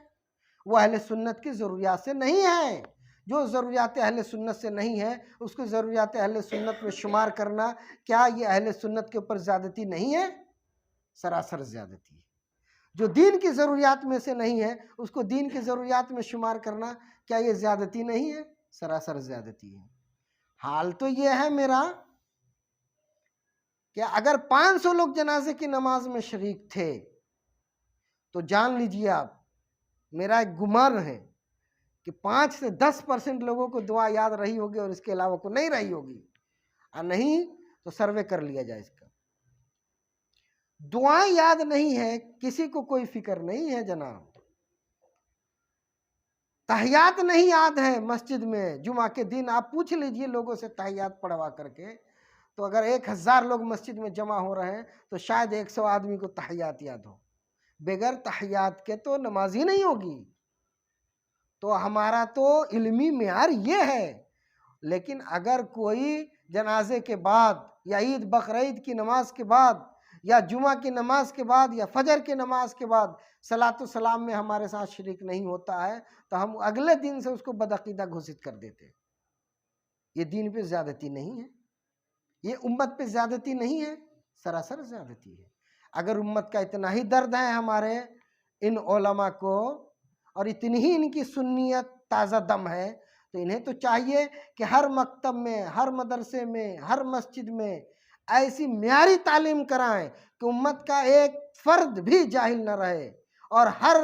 وہ اہل سنت کی ضروریات سے نہیں ہے۔ جو ضروریات اہل سنت سے نہیں ہے اس کو ضروریات اہل سنت میں شمار کرنا، کیا یہ اہل سنت کے اوپر زیادتی نہیں ہے؟ سراسر زیادتی ہے۔ جو دین کی ضروریات میں سے نہیں ہے اس کو دین کی ضروریات میں شمار کرنا، کیا یہ زیادتی نہیں ہے؟ سراسر زیادتی ہے۔ حال تو یہ ہے میرا کہ اگر 500 لوگ جنازے کی نماز میں شریک تھے تو جان لیجئے آپ، میرا ایک گمان ہے کہ 5 سے 10% لوگوں کو دعا یاد رہی ہوگی اور اس کے علاوہ کو نہیں رہی ہوگی، اور نہیں تو سروے کر لیا جائے اس کا۔ دعائیں یاد نہیں ہے، کسی کو کوئی فکر نہیں ہے جناب۔ تحیات نہیں یاد ہے مسجد میں، جمعہ کے دن آپ پوچھ لیجئے لوگوں سے تحیات پڑھوا کر کے، تو اگر 1000 لوگ مسجد میں جمع ہو رہے ہیں تو شاید 100 آدمی کو تحیات یاد ہو۔ بغیر تحیات کے تو نماز ہی نہیں ہوگی۔ تو ہمارا تو علمی معیار یہ ہے۔ لیکن اگر کوئی جنازے کے بعد یا عید بقرعید کی نماز کے بعد یا جمعہ کی نماز کے بعد یا فجر کی نماز کے بعد صلاۃ و سلام میں ہمارے ساتھ شریک نہیں ہوتا ہے تو ہم اگلے دن سے اس کو بدعقیدہ گھوشت کر دیتے ہیں۔ یہ دین پہ زیادتی نہیں ہے، یہ امت پہ زیادتی نہیں ہے، سراسر زیادتی ہے۔ اگر امت کا اتنا ہی درد ہے ہمارے ان علماء کو اور اتنی ہی ان کی سنیت تازہ دم ہے تو انہیں تو چاہیے کہ ہر مکتب میں، ہر مدرسے میں، ہر مسجد میں ایسی معیاری تعلیم کرائیں کہ امت کا ایک فرد بھی جاہل نہ رہے اور ہر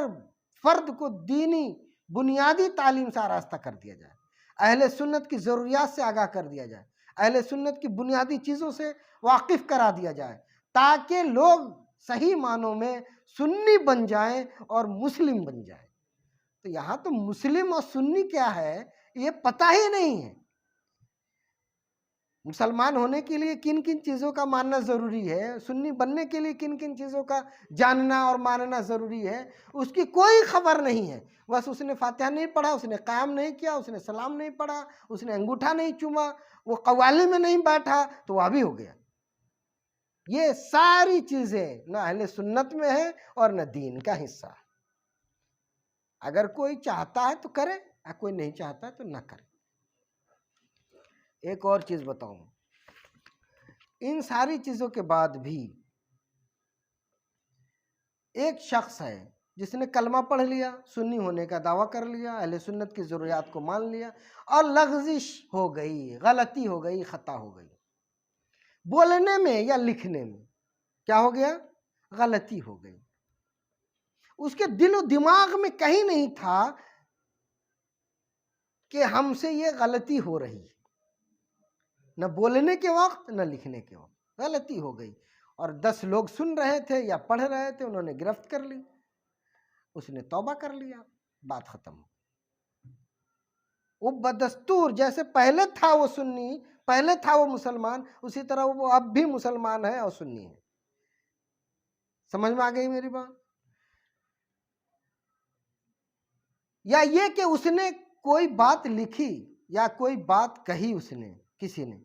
فرد کو دینی بنیادی تعلیم سے آراستہ کر دیا جائے، اہل سنت کی ضروریات سے آگاہ کر دیا جائے، اہل سنت کی بنیادی چیزوں سے واقف کرا دیا جائے، تاکہ لوگ صحیح معنوں میں سنی بن جائیں اور مسلم بن جائیں۔ تو یہاں تو مسلم اور سنی کیا ہے یہ پتہ ہی نہیں ہے۔ مسلمان ہونے کے لیے کن کن چیزوں کا ماننا ضروری ہے، سنی بننے کے لیے کن کن چیزوں کا جاننا اور ماننا ضروری ہے، اس کی کوئی خبر نہیں ہے۔ بس اس نے فاتحہ نہیں پڑھا، اس نے قیام نہیں کیا، اس نے سلام نہیں پڑھا، اس نے انگوٹھا نہیں چوما، وہ قوالی میں نہیں بیٹھا تو وہ بھی ہو گیا۔ یہ ساری چیزیں نہ اہل سنت میں ہے اور نہ دین کا حصہ ہے۔ اگر کوئی چاہتا ہے تو کرے، اگر کوئی نہیں چاہتا ہے تو نہ کرے۔ ایک اور چیز بتاؤں، ان ساری چیزوں کے بعد بھی ایک شخص ہے جس نے کلمہ پڑھ لیا، سنی ہونے کا دعویٰ کر لیا، اہل سنت کی ضروریات کو مان لیا، اور لغزش ہو گئی، غلطی ہو گئی، خطا ہو گئی، بولنے میں یا لکھنے میں کیا ہو گیا؟ غلطی ہو گئی۔ اس کے دل و دماغ میں کہیں نہیں تھا کہ ہم سے یہ غلطی ہو رہی ہے، نہ بولنے کے وقت نہ لکھنے کے وقت غلطی ہو گئی، اور 10 لوگ سن رہے تھے یا پڑھ رہے تھے، انہوں نے گرفت کر لی، اس نے توبہ کر لیا، بات ختم ہو۔ وہ بدستور جیسے پہلے تھا وہ سنی، پہلے تھا وہ مسلمان، اسی طرح وہ اب بھی مسلمان ہے اور سنی ہے۔ سمجھ میں آ گئی میری بات؟ یا یہ کہ اس نے کوئی بات لکھی یا کوئی بات کہی اس نے کسی نے،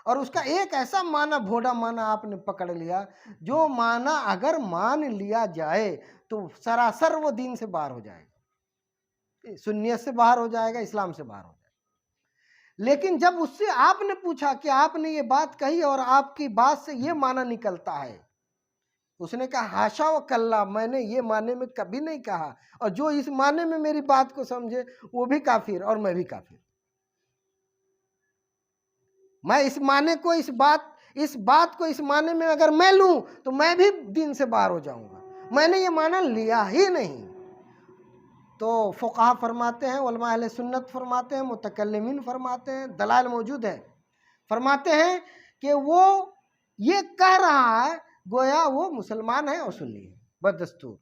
اور اس کا ایک ایسا معنی بھوڑا معنی آپ نے پکڑ لیا، جو معنی اگر مان لیا جائے تو سراسر وہ دین سے باہر ہو جائے گا، سنیت سے باہر ہو جائے گا، اسلام سے باہر ہو جائے گا۔ لیکن جب اس سے آپ نے پوچھا کہ آپ نے یہ بات کہی اور آپ کی بات سے یہ معنی نکلتا ہے، اس نے کہا ہاشا و کلا، میں نے یہ معنی میں کبھی نہیں کہا، اور جو اس معنی میں میری بات کو سمجھے وہ بھی کافر اور میں بھی کافر۔ میں اس معنی کو اس بات کو اس معنی میں اگر میں لوں تو میں بھی دین سے باہر ہو جاؤں گا. میں نے یہ معنی لیا ہی نہیں. تو فقہا فرماتے ہیں، علماء اہل سنت فرماتے ہیں، متکلمین فرماتے ہیں، دلائل موجود ہے، فرماتے ہیں کہ وہ یہ کہہ رہا ہے گویا وہ مسلمان ہے اور سنی ہے بدستور.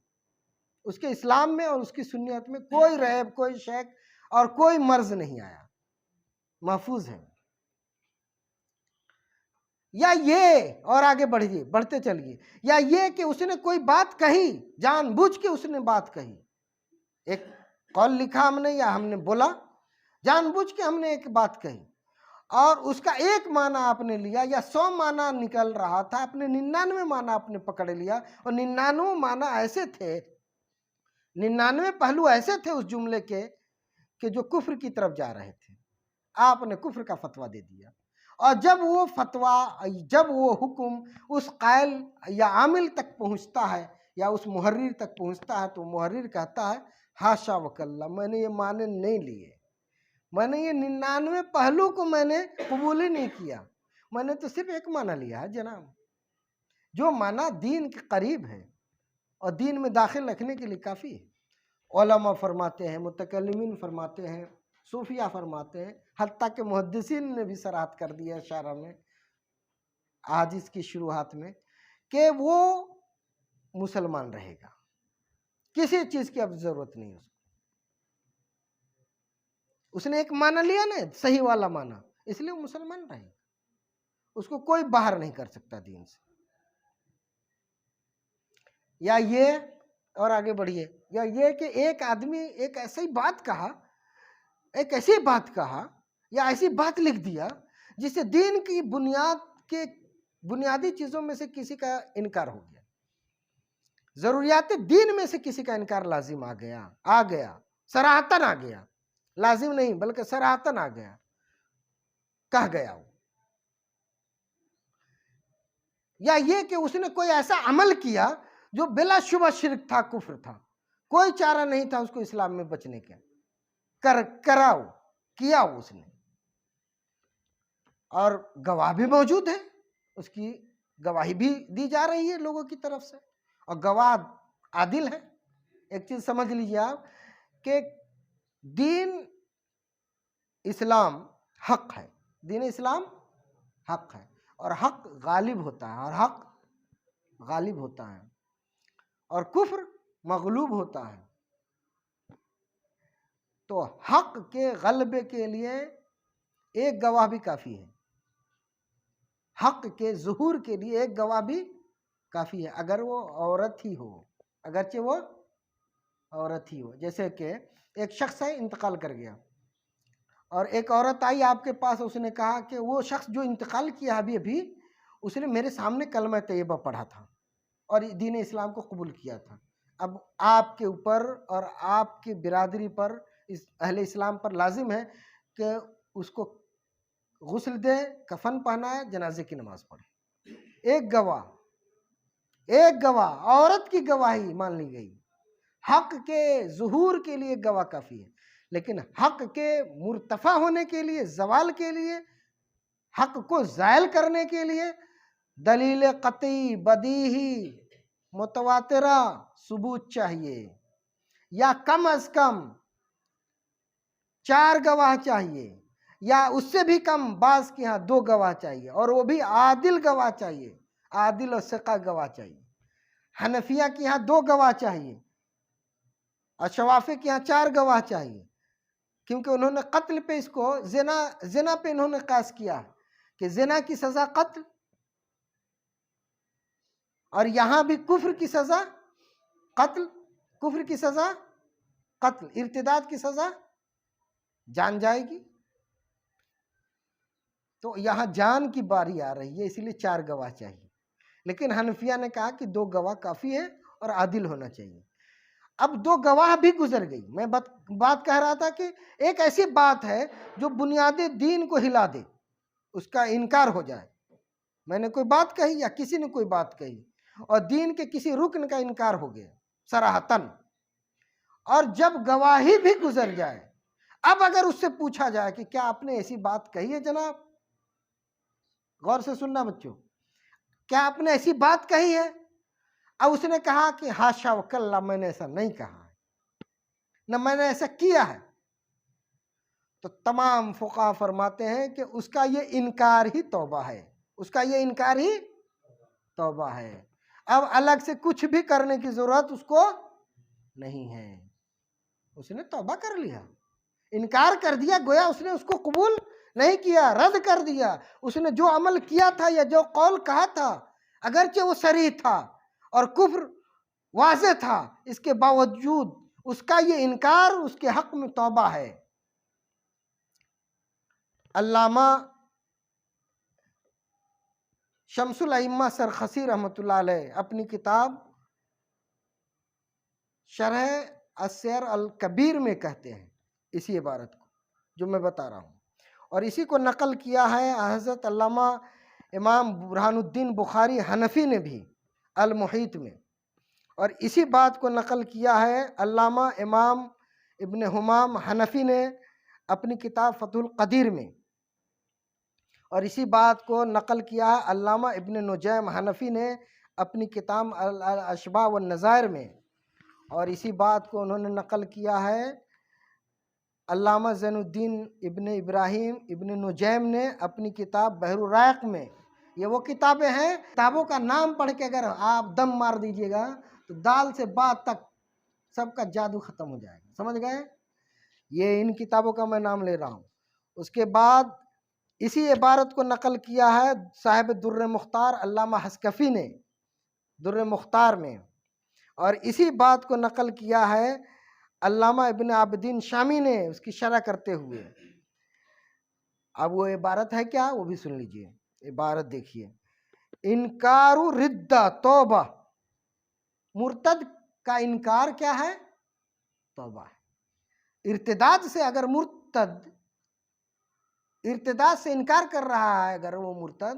اس کے اسلام میں اور اس کی سنیت میں کوئی ریب، کوئی شک اور کوئی مرض نہیں آیا، محفوظ ہے. یا یہ، اور آگے بڑھتے چلیے، یا یہ کہ اس نے کوئی بات کہی، جان بوجھ کے اس نے بات کہی، ایک قول لکھا ہم نے یا ہم نے بولا، جان بوجھ کے ہم نے ایک بات کہی اور اس کا ایک معنی آپ نے لیا یا 100 معنی نکل رہا تھا، آپ نے 99 معنی آپ نے پکڑ لیا، اور 99 معنی ایسے تھے، 99 پہلو ایسے تھے اس جملے کے کہ جو کفر کی طرف جا رہے تھے. آپ نے کفر کا فتویٰ دے دیا. اور جب وہ فتویٰ، جب وہ حکم اس قائل یا عامل تک پہنچتا ہے یا اس محرر تک پہنچتا ہے تو محرر کہتا ہے حاشا وکلا، میں نے یہ معنی نہیں لیے، میں نے یہ 99 پہلو کو میں نے قبول ہی نہیں کیا، میں نے تو صرف ایک معنی لیا ہے جناب، جو معنی دین کے قریب ہے اور دین میں داخل رکھنے کے لیے کافی ہے. علماء فرماتے ہیں، متکلمین فرماتے ہیں، صوفیہ فرماتے ہیں، حتیٰ کہ محدثین نے بھی صراحت کر دیا اشارہ میں احادیث کی شروحات میں کہ وہ مسلمان رہے گا، کسی چیز کی اب ضرورت نہیں. اس نے ایک معنی لیا نا، صحیح والا معنی، اس لیے وہ مسلمان رہے گا، اس کو کوئی باہر نہیں کر سکتا دین سے. یا یہ، اور آگے بڑھیے، یا یہ کہ ایک آدمی ایک ایسی بات کہا یا ایسی بات لکھ دیا جس سے دین کی بنیادی چیزوں میں سے کسی کا انکار ہو گیا، ضروریات دین میں سے کسی کا انکار لازم آ گیا، صراحتاً آ گیا، لازم نہیں بلکہ صراحتاً آ گیا، کہہ گیا وہ. یا یہ کہ اس نے کوئی ایسا عمل کیا جو بلا شبہ شرک تھا، کفر تھا، کوئی چارہ نہیں تھا اس کو اسلام میں بچنے کا، کیا اس نے، اور گواہ بھی موجود ہے، اس کی گواہی بھی دی جا رہی ہے لوگوں کی طرف سے، اور گواہ عادل ہے. ایک چیز سمجھ لیجیے آپ کہ دین اسلام حق ہے، دین اسلام حق ہے، اور حق غالب ہوتا ہے، اور کفر مغلوب ہوتا ہے. تو حق کے غلبے کے لیے ایک گواہ بھی کافی ہے، حق کے ظہور کے لیے ایک گواہ بھی کافی ہے، اگر وہ عورت ہی ہو، اگرچہ وہ عورت ہی ہو. جیسے کہ ایک شخص ہے، انتقال کر گیا، اور ایک عورت آئی آپ کے پاس، اس نے کہا کہ وہ شخص جو انتقال کیا ابھی اس نے میرے سامنے کلمہ طیبہ پڑھا تھا اور دین اسلام کو قبول کیا تھا. اب آپ کے اوپر اور آپ کی برادری پر، اہل اسلام پر لازم ہے کہ اس کو غسل دے، کفن پہنائے، جنازے کی نماز پڑھے. ایک گواہ عورت کی گواہی مان لی گئی، حق کے ظہور کے لیے گواہ کافی ہے. لیکن حق کے مرتفع ہونے کے لیے، زوال کے لیے، حق کو زائل کرنے کے لیے دلیل قطعی، بدیہی، متواترہ ثبوت چاہیے، یا کم از کم 4 گواہ چاہیے، یا اس سے بھی کم، بعض کے ہاں 2 گواہ چاہیے، اور وہ بھی عادل گواہ چاہیے، عادل اور ثقہ گواہ چاہیے. حنفیہ کے ہاں 2 گواہ چاہیے، اور شوافی کے ہاں 4 گواہ چاہیے، کیونکہ انہوں نے قتل پہ اس کو زنا پہ انہوں نے قیاس کیا کہ زنا کی سزا قتل، اور یہاں بھی کفر کی سزا قتل، کفر کی سزا قتل، ارتداد کی سزا جان جائے گی. تو یہاں جان کی باری آ رہی ہے، اسی لیے 4 گواہ چاہیے. لیکن حنفیہ نے کہا کہ 2 گواہ کافی ہے اور عادل ہونا چاہیے. اب 2 گواہ بھی گزر گئی. میں بات کہہ رہا تھا کہ ایک ایسی بات ہے جو بنیادی دین کو ہلا دے، اس کا انکار ہو جائے. میں نے کوئی بات کہی یا کسی نے کوئی بات کہی اور دین کے کسی رکن کا انکار ہو گیا صراحتاً، اور جب گواہی بھی گزر جائے، اب اگر اس سے پوچھا جائے کہ کیا آپ نے ایسی بات کہی ہے جناب، غور سے سننا بچوں، کیا آپ نے ایسی بات کہی ہے؟ اب اس نے کہا کہ ہاشا وکلا، میں نے ایسا نہیں کہا ہے، نہ میں نے ایسا کیا ہے. تو تمام فقہا فرماتے ہیں کہ اس کا یہ انکار ہی توبہ ہے، اس کا یہ انکار ہی توبہ ہے. اب الگ سے کچھ بھی کرنے کی ضرورت اس کو نہیں ہے. اس نے توبہ کر لیا، انکار کر دیا، گویا اس نے اس کو قبول نہیں کیا، رد کر دیا. اس نے جو عمل کیا تھا یا جو قول کہا تھا، اگرچہ وہ صریح تھا اور کفر واضح تھا، اس کے باوجود اس کا یہ انکار اس کے حق میں توبہ ہے. علامہ شمس الائمہ سرخسی رحمۃ اللہ علیہ اپنی کتاب شرح السیر الکبیر میں کہتے ہیں اسی عبارت کو جو میں بتا رہا ہوں، اور اسی کو نقل کیا ہے حضرت علامہ امام برہان الدین بخاری حنفی نے بھی المحیط میں، اور اسی بات کو نقل کیا ہے علامہ امام ابن حمام حنفی نے اپنی کتاب فتح القدیر میں، اور اسی بات کو نقل کیا ہے علامہ ابن نجیم حنفی نے اپنی کتاب الاشباح والنظائر میں، اور اسی بات کو انہوں نے نقل کیا ہے علامہ زین الدین ابن ابراہیم ابن نجیم نے اپنی کتاب بحر الرائق میں. یہ وہ کتابیں ہیں، کتابوں کا نام پڑھ کے اگر آپ دم مار دیجئے گا تو دال سے با تک سب کا جادو ختم ہو جائے گا. سمجھ گئے؟ یہ ان کتابوں کا میں نام لے رہا ہوں. اس کے بعد اسی عبارت کو نقل کیا ہے صاحب در مختار علامہ حسکفی نے در مختار میں، اور اسی بات کو نقل کیا ہے علامہ ابن عابدین شامی نے اس کی شرح کرتے ہوئے. اب وہ عبارت ہے کیا، وہ بھی سن لیجئے. عبارت دیکھیے، انکار ردہ توبہ، مرتد کا انکار کیا ہے؟ توبہ ہے. ارتداد سے اگر مرتد ارتداد سے انکار کر رہا ہے اگر وہ مرتد،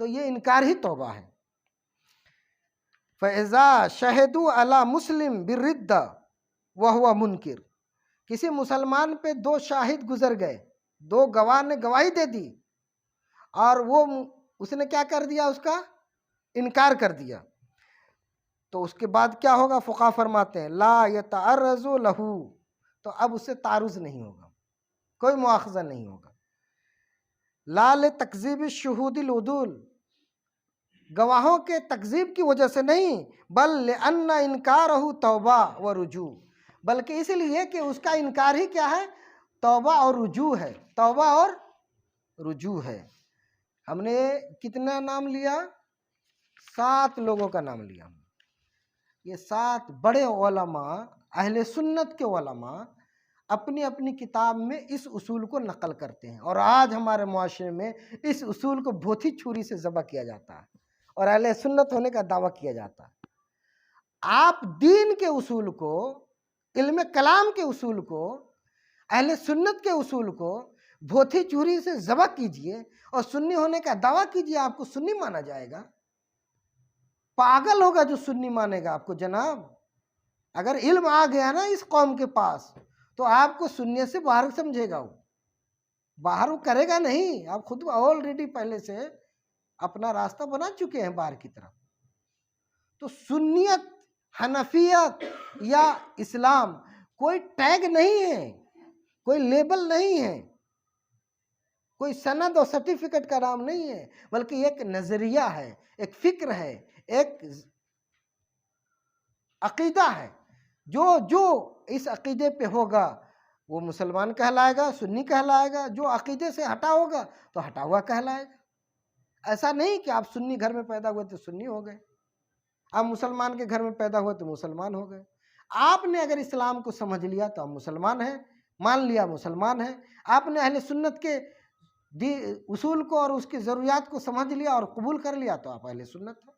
تو یہ انکار ہی توبہ ہے. فَإِذَا شَهِدُوا عَلَى مُسْلِمٍ بِالرِّدَّةِ وَهُوَ مُنْکِرٌ، کسی مسلمان پہ دو شاہد گزر گئے، دو گواہ نے گواہی دے دی اور وہ اس نے کیا کر دیا، اس کا انکار کر دیا، تو اس کے بعد کیا ہوگا؟ فقہا فرماتے ہیں لا يتعرض له، تو اب اس سے تعرض نہیں ہوگا، کوئی مواخذہ نہیں ہوگا. لا لتکذیب الشہود العدول، گواہوں کے تکذیب کی وجہ سے نہیں، بل لأن انکارہ توبہ و رجوع، بلکہ اس لیے کہ اس کا انکار ہی کیا ہے؟ توبہ اور رجوع ہے. توبہ اور رجوع ہے. ہم نے کتنا نام لیا؟ 7 لوگوں کا نام لیا. یہ 7 بڑے علماء، اہل سنت کے علماء اپنی اپنی کتاب میں اس اصول کو نقل کرتے ہیں، اور آج ہمارے معاشرے میں اس اصول کو بھوتھی چھری سے ذبح کیا جاتا ہے اور اہل سنت ہونے کا دعویٰ کیا جاتا ہے. آپ دین کے اصول کو، علم کلام کے اصول کو، اہل سنت کے اصول کو بھوتھی چوری سے ذبح کیجئے اور سنی ہونے کا دعویٰ کیجئے، آپ کو سنی مانا جائے گا؟ پاگل ہوگا جو سنی مانے گا آپ کو جناب. اگر علم آ گیا نا اس قوم کے پاس تو آپ کو سنیت سے باہر سمجھے گا، وہ باہر وہ کرے گا نہیں. آپ خود آلریڈی پہلے سے اپنا راستہ بنا چکے ہیں باہر کی طرف. تو سنیت، حنفیت یا اسلام کوئی ٹیگ نہیں ہے، کوئی لیبل نہیں ہے، کوئی سند اور سرٹیفکیٹ کا نام نہیں ہے، بلکہ ایک نظریہ ہے، ایک فکر ہے، ایک عقیدہ ہے. جو اس عقیدے پہ ہوگا وہ مسلمان کہلائے گا، سنی کہلائے گا. جو عقیدے سے ہٹا ہوگا تو ہٹا ہوا کہلائے گا. ایسا نہیں کہ آپ سنی گھر میں پیدا ہوئے تو سنی ہو گئے، آپ مسلمان کے گھر میں پیدا ہوئے تو مسلمان ہو گئے. آپ نے اگر اسلام کو سمجھ لیا تو آپ مسلمان ہیں، مان لیا مسلمان ہیں. آپ نے اہل سنت کے اصول کو اور اس کی ضروریات کو سمجھ لیا اور قبول کر لیا تو آپ اہل سنت ہیں.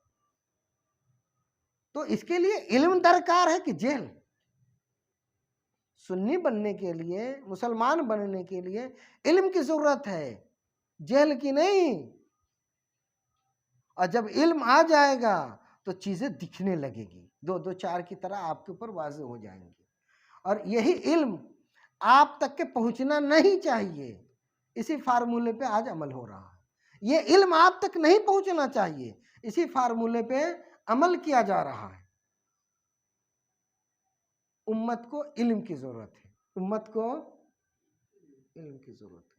تو اس کے لیے علم درکار ہے کہ جہل؟ سنی بننے کے لیے، مسلمان بننے کے لیے علم کی ضرورت ہے، جہل کی نہیں. اور جب علم آ جائے گا تو چیزیں دکھنے لگے گی، 2 4 کی طرح آپ کے اوپر واضح ہو جائیں گی. اور یہی علم آپ تک کے پہنچنا نہیں چاہیے. اسی فارمولے پہ آج عمل ہو رہا ہے. یہ علم آپ تک نہیں پہنچنا چاہیے. اسی فارمولے پہ عمل کیا جا رہا ہے. امت کو علم کی ضرورت ہے. امت کو علم کی ضرورت ہے.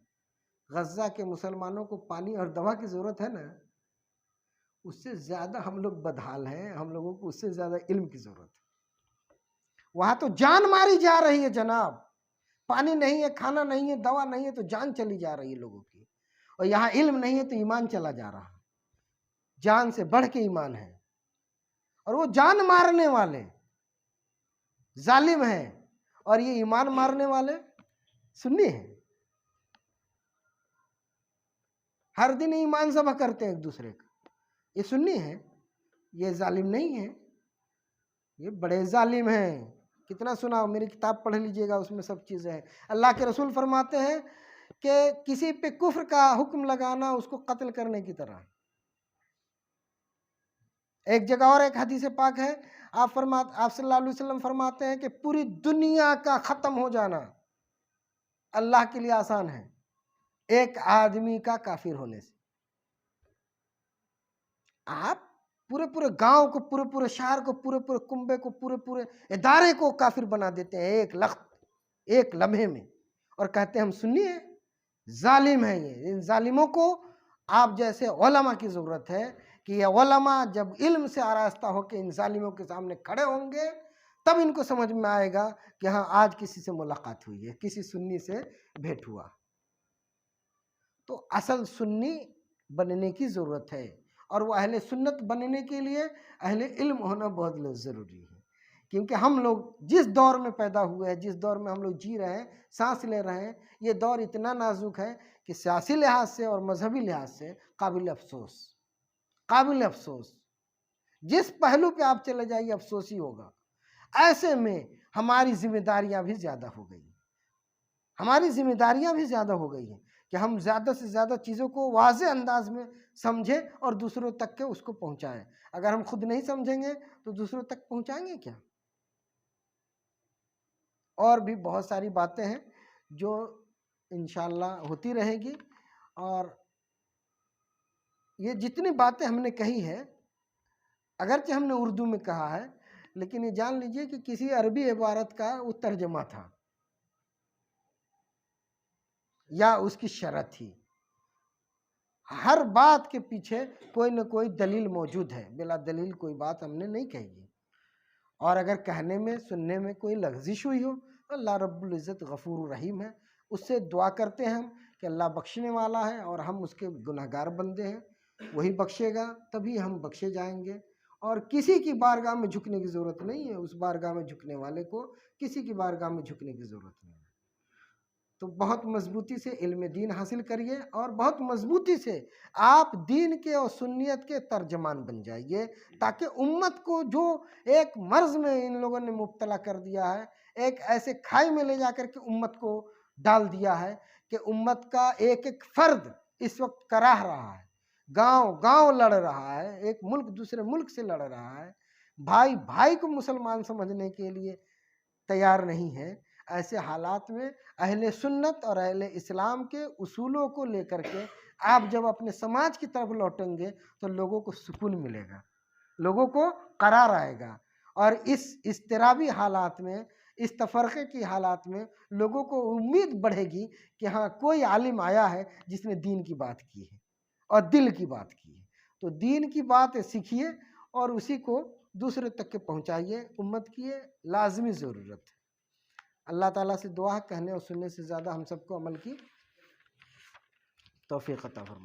غزہ کے مسلمانوں کو پانی اور دوا کی ضرورت ہے نا، اس سے زیادہ ہم لوگ بدحال ہیں. ہم لوگوں کو اس سے زیادہ علم کی ضرورت ہے. وہاں تو جان ماری جا رہی ہے جناب. پانی نہیں ہے، کھانا نہیں ہے، دوا نہیں ہے، تو جان چلی جا رہی ہے لوگوں کی. اور یہاں علم نہیں ہے تو ایمان چلا جا رہا ہے. جان سے بڑھ کے ایمان ہے. اور وہ جان مارنے والے ظالم ہیں، اور یہ ایمان مارنے والے سنی ہیں. ہر دن ایمان ذبح کرتے ہیں ایک دوسرے کا. یہ سنی ہے، یہ ظالم نہیں ہے، یہ بڑے ظالم ہیں. کتنا سنا، میری کتاب پڑھ لیجئے گا، اس میں سب چیزیں ہیں. اللہ کے رسول فرماتے ہیں کہ کسی پہ کفر کا حکم لگانا اس کو قتل کرنے کی طرح. ایک جگہ اور ایک حدیث پاک ہے، آپ صلی اللہ علیہ وسلم فرماتے ہیں کہ پوری دنیا کا ختم ہو جانا اللہ کے لیے آسان ہے ایک آدمی کا کافر ہونے سے. آپ پورے گاؤں کو، پورے شہر کو، پورے کنبے کو، پورے ادارے کو کافر بنا دیتے ہیں ایک لمحے میں، اور کہتے ہیں ہم سنی ہیں. ظالم ہیں یہ. ان ظالموں کو آپ جیسے علماء کی ضرورت ہے کہ یہ علماء جب علم سے آراستہ ہو کے ان ظالموں کے سامنے کھڑے ہوں گے، تب ان کو سمجھ میں آئے گا کہ ہاں آج کسی سے ملاقات ہوئی ہے، کسی سنی سے بھیٹ ہوا. تو اصل سنی بننے کی ضرورت ہے، اور وہ اہل سنت بننے کے لیے اہل علم ہونا بہت ضروری ہے. کیونکہ ہم لوگ جس دور میں پیدا ہوئے ہیں، جس دور میں ہم لوگ جی رہے ہیں، سانس لے رہے ہیں، یہ دور اتنا نازک ہے کہ سیاسی لحاظ سے اور مذہبی لحاظ سے قابل افسوس. جس پہلو پہ آپ چلے جائیے افسوس ہی ہوگا. ایسے میں ہماری ذمہ داریاں بھی زیادہ ہو گئی ہیں کہ ہم زیادہ سے زیادہ چیزوں کو واضح انداز میں سمجھیں اور دوسروں تک کے اس کو پہنچائیں. اگر ہم خود نہیں سمجھیں گے تو دوسروں تک پہنچائیں گے کیا؟ اور بھی بہت ساری باتیں ہیں جو انشاءاللہ ہوتی رہے گی. اور یہ جتنی باتیں ہم نے کہی ہے، اگرچہ ہم نے اردو میں کہا ہے، لیکن یہ جان لیجئے کہ کسی عربی عبارت کا وہ ترجمہ تھا یا اس کی شرح تھی. ہر بات کے پیچھے کوئی نہ کوئی دلیل موجود ہے. بلا دلیل کوئی بات ہم نے نہیں کہی. اور اگر کہنے میں، سننے میں کوئی لغزش ہوئی ہو تو اللہ رب العزت غفور الرحیم ہے. اس سے دعا کرتے ہیں ہم کہ اللہ بخشنے والا ہے، اور ہم اس کے گناہگار بندے ہیں. وہی بخشے گا، تبھی ہم بخشے جائیں گے. اور کسی کی بارگاہ میں جھکنے کی ضرورت نہیں ہے. اس بارگاہ میں جھکنے والے کو کسی کی بارگاہ میں جھکنے کی ضرورت نہیں ہے. تو بہت مضبوطی سے علم دین حاصل کریے، اور بہت مضبوطی سے آپ دین کے اور سنیت کے ترجمان بن جائیے، تاکہ امت کو جو ایک مرض میں ان لوگوں نے مبتلا کر دیا ہے، ایک ایسے کھائی میں لے جا کر کے امت کو ڈال دیا ہے کہ امت کا ایک فرد اس وقت کراہ رہا ہے، گاؤں لڑ رہا ہے، ایک ملک دوسرے ملک سے لڑ رہا ہے، بھائی کو مسلمان سمجھنے کے لیے تیار نہیں ہے. ایسے حالات میں اہل سنت اور اہل اسلام کے اصولوں کو لے کر کے آپ جب اپنے سماج کی طرف لوٹیں گے تو لوگوں کو سکون ملے گا، لوگوں کو قرار آئے گا. اور اس اضطرابی حالات میں، اس تفرقے کی حالات میں لوگوں کو امید بڑھے گی کہ ہاں کوئی عالم آیا ہے جس نے دین کی بات کی ہے اور دل کی بات کی ہے. تو دین کی بات سیکھیے اور اسی کو دوسرے تک کے پہنچائیے. امت کی یہ لازمی ضرورت ہے. اللہ تعالیٰ سے دعا ہے کہنے اور سننے سے زیادہ ہم سب کو عمل کی توفیق عطا فرمائے.